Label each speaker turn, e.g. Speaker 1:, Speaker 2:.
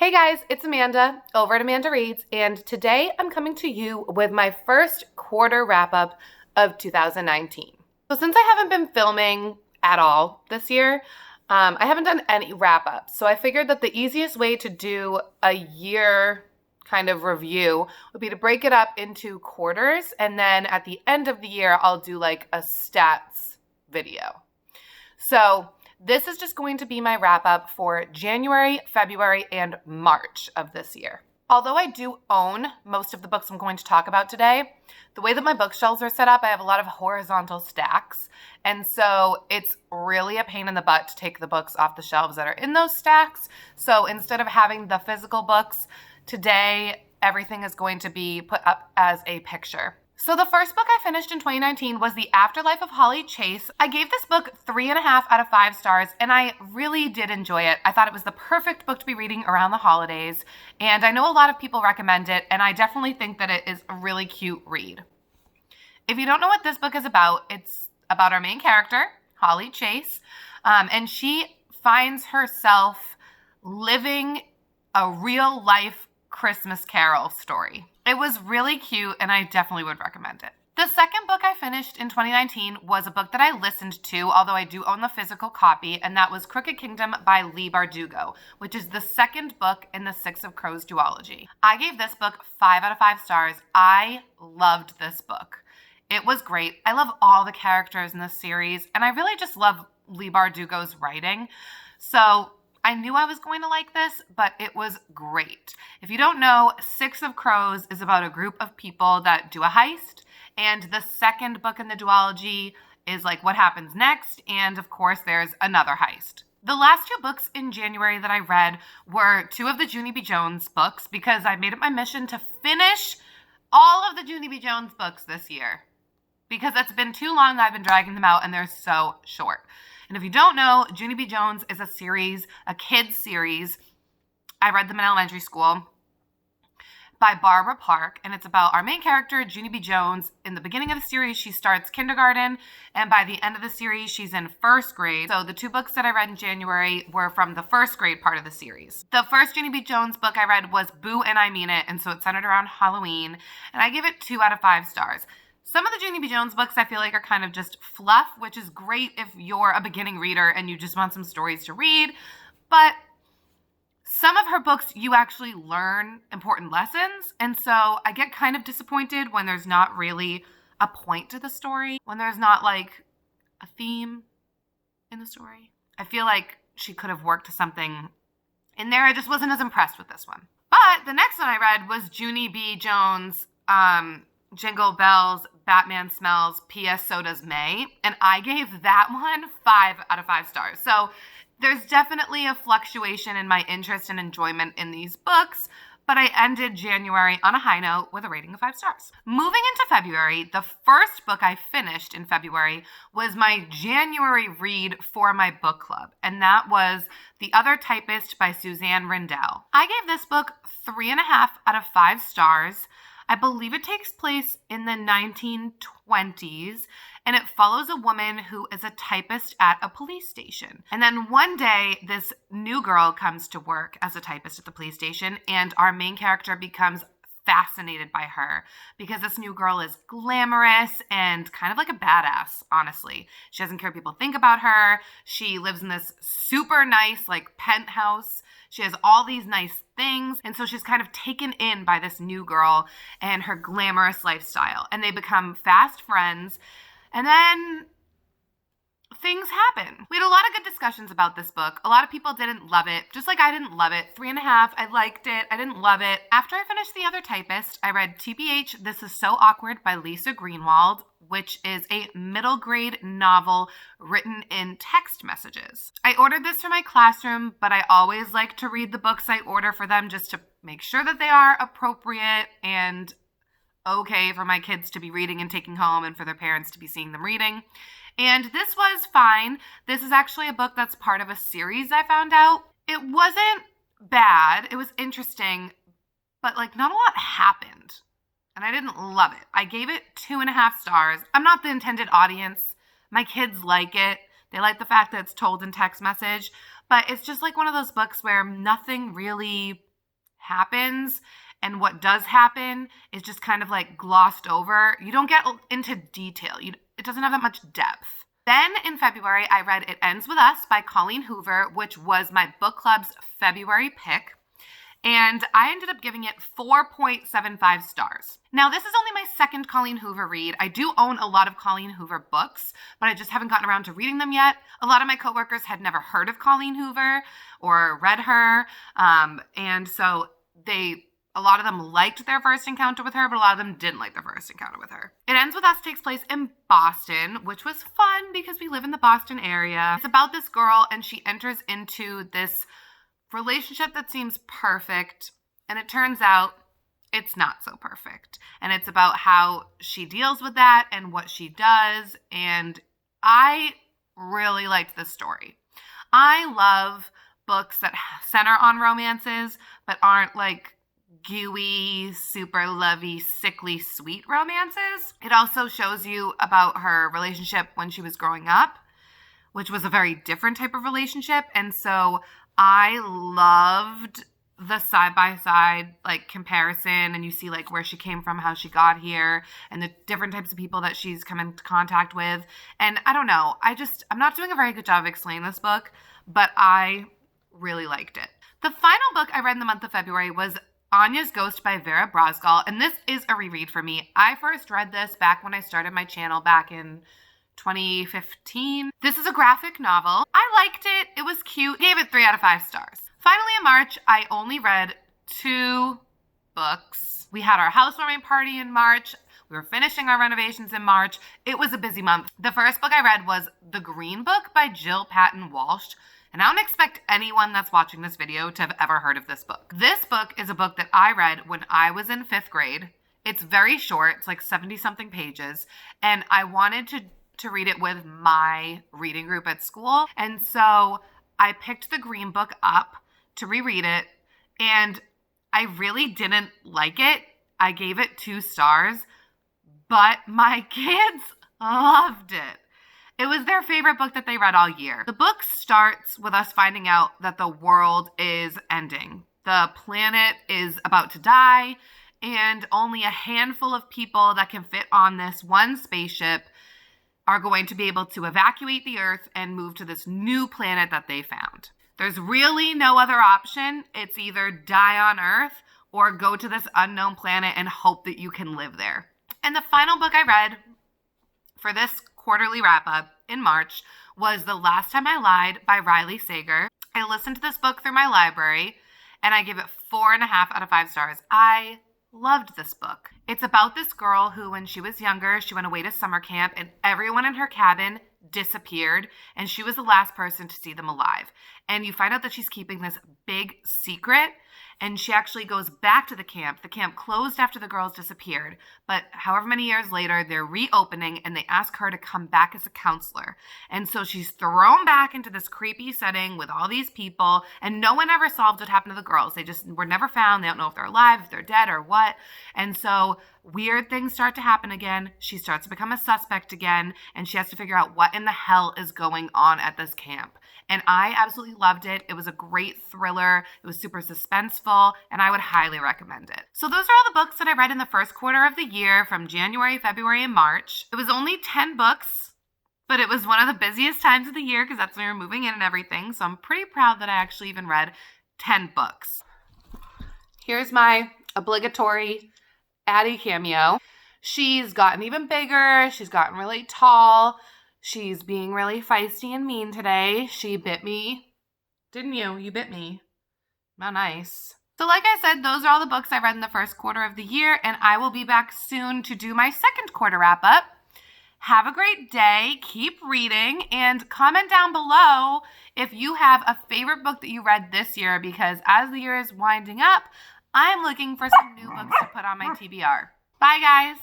Speaker 1: Hey guys, it's Amanda over at AmandaReads, and today I'm coming to you with my first quarter wrap-up of 2019. So since I haven't been filming at all this year, I haven't done any wrap-ups. So I figured that the easiest way to do a year kind of review would be to break it up into quarters, and then at the end of the year, I'll do like a stats video. So this is just going to be my wrap up for January, February, and March of this year. Although I do own most of the books I'm going to talk about today, the way that my bookshelves are set up, I have a lot of horizontal stacks. And so it's really a pain in the butt to take the books off the shelves that are in those stacks. So instead of having the physical books, today everything is going to be put up as a picture. So the first book I finished in 2019 was The Afterlife of Holly Chase. I gave this book 3.5 out of 5 stars, and I really did enjoy it. I thought it was the perfect book to be reading around the holidays, and I know a lot of people recommend it, and I definitely think that it is a really cute read. If you don't know what this book is about, it's about our main character, Holly Chase, and she finds herself living a real-life Christmas Carol story. It was really cute, and I definitely would recommend it. The second book I finished in 2019 was a book that I listened to, although I do own the physical copy, and that was Crooked Kingdom by Leigh Bardugo, which is the second book in the Six of Crows duology. I gave this book 5 out of 5 stars. I loved this book. It was great. I love all the characters in this series, and I really just love Leigh Bardugo's writing. So I knew I was going to like this, but it was great. If you don't know, Six of Crows is about a group of people that do a heist, and the second book in the duology is like what happens next, and of course there's another heist. The last 2 books in January that I read were 2 of the Junie B. Jones books because I made it my mission to finish all of the Junie B. Jones books this year because it's been too long that I've been dragging them out and they're so short. And if you don't know, Junie B. Jones is a series, a kids series. I read them in elementary school by Barbara Park, and it's about our main character, Junie B. Jones. In the beginning of the series, she starts kindergarten, and by the end of the series, she's in 1st grade. So the 2 books that I read in January were from the 1st grade part of the series. The first Junie B. Jones book I read was Boo and I Mean It, and so it's centered around Halloween, and I give it 2 out of 5 stars. Some of the Junie B. Jones books I feel like are kind of just fluff, which is great if you're a beginning reader and you just want some stories to read. But some of her books, you actually learn important lessons. And so I get kind of disappointed when there's not really a point to the story, when there's not like a theme in the story. I feel like she could have worked something in there. I just wasn't as impressed with this one. But the next one I read was Junie B. Jones, Jingle Bells, Batman Smells, P.S. So Does May, and I gave that one 5 out of 5 stars. So there's definitely a fluctuation in my interest and enjoyment in these books, but I ended January on a high note with a rating of 5 stars. Moving into February, the first book I finished in February was my January read for my book club, and that was The Other Typist by Suzanne Rindell. I gave this book 3.5 out of 5 stars. I believe it takes place in the 1920s, and it follows a woman who is a typist at a police station. And then one day, this new girl comes to work as a typist at the police station, and our main character becomes fascinated by her because this new girl is glamorous and kind of like a badass, honestly. She doesn't care what people think about her. She lives in this super nice, like, penthouse. She has all these nice things, and so she's kind of taken in by this new girl and her glamorous lifestyle, and they become fast friends, and then things happen. We had a lot of good discussions about this book. A lot of people didn't love it, just like I didn't love it. 3.5, I liked it. I didn't love it. After I finished The Other Typist, I read TBH, This Is So Awkward by Lisa Greenwald, which is a middle grade novel written in text messages. I ordered this for my classroom, but I always like to read the books I order for them just to make sure that they are appropriate and okay for my kids to be reading and taking home and for their parents to be seeing them reading. And this was fine. This is actually a book that's part of a series I found out. It wasn't bad. It was interesting, but like not a lot happened. And I didn't love it. I gave it 2.5 stars. I'm not the intended audience. My kids like it. They like the fact that it's told in text message. But it's just like one of those books where nothing really happens, and what does happen is just kind of like glossed over. You don't get into detail. It doesn't have that much depth. Then in February, I read It Ends With Us by Colleen Hoover, which was my book club's February pick. And I ended up giving it 4.75 stars. Now, this is only my second Colleen Hoover read. I do own a lot of Colleen Hoover books, but I just haven't gotten around to reading them yet. A lot of my coworkers had never heard of Colleen Hoover or read her. And so a lot of them liked their first encounter with her, but a lot of them didn't like their first encounter with her. It Ends With Us takes place in Boston, which was fun because we live in the Boston area. It's about this girl, and she enters into this relationship that seems perfect, and it turns out it's not so perfect. And it's about how she deals with that and what she does, and I really liked this story. I love books that center on romances, but aren't like gooey, super lovey, sickly sweet romances. It also shows you about her relationship when she was growing up, which was a very different type of relationship. And so I loved the side-by-side like comparison, and you see like where she came from, how she got here, and the different types of people that she's come into contact with. And I don't know, I'm not doing a very good job of explaining this book, but I really liked it. The final book I read in the month of February was Anya's Ghost by Vera Brosgol, and this is a reread for me. I first read this back when I started my channel back in 2015. This is a graphic novel. I liked it. It was cute. Gave it 3 out of 5 stars. Finally, in March, I only read 2 books. We had our housewarming party in March. We were finishing our renovations in March. It was a busy month. The first book I read was The Green Book by Jill Patton Walsh. And I don't expect anyone that's watching this video to have ever heard of this book. This book is a book that I read when I was in 5th grade. It's very short. It's like 70-something pages. And I wanted to read it with my reading group at school. And so I picked The Green Book up to reread it. And I really didn't like it. I gave it 2 stars. But my kids loved it. It was their favorite book that they read all year. The book starts with us finding out that the world is ending. The planet is about to die, and only a handful of people that can fit on this one spaceship are going to be able to evacuate the Earth and move to this new planet that they found. There's really no other option. It's either die on Earth or go to this unknown planet and hope that you can live there. And the final book I read for this quarterly wrap-up in March was The Last Time I Lied by Riley Sager. I listened to this book through my library, and I give it 4.5 out of 5 stars. I loved this book. It's about this girl who, when she was younger, she went away to summer camp, and everyone in her cabin disappeared, and she was the last person to see them alive. And you find out that she's keeping this big secret, and she actually goes back to the camp. The camp closed after the girls disappeared, but however many years later, they're reopening, and they ask her to come back as a counselor. And so she's thrown back into this creepy setting with all these people, and no one ever solved what happened to the girls. They just were never found. They don't know if they're alive, if they're dead, or what. And so weird things start to happen again. She starts to become a suspect again, and she has to figure out what in the hell is going on at this camp. And I absolutely loved it. It was a great thriller. It was super suspenseful, and I would highly recommend it. So those are all the books that I read in the first quarter of the year from January, February, and March. It was only 10 books, but it was one of the busiest times of the year because that's when we were moving in and everything. So I'm pretty proud that I actually even read 10 books. Here's my obligatory Addie cameo. She's gotten even bigger. She's gotten really tall. She's being really feisty and mean today. She bit me. Didn't you? You bit me. Not nice. So like I said, those are all the books I read in the first quarter of the year, and I will be back soon to do my second quarter wrap up. Have a great day. Keep reading, and comment down below if you have a favorite book that you read this year, because as the year is winding up, I'm looking for some new books to put on my TBR. Bye, guys.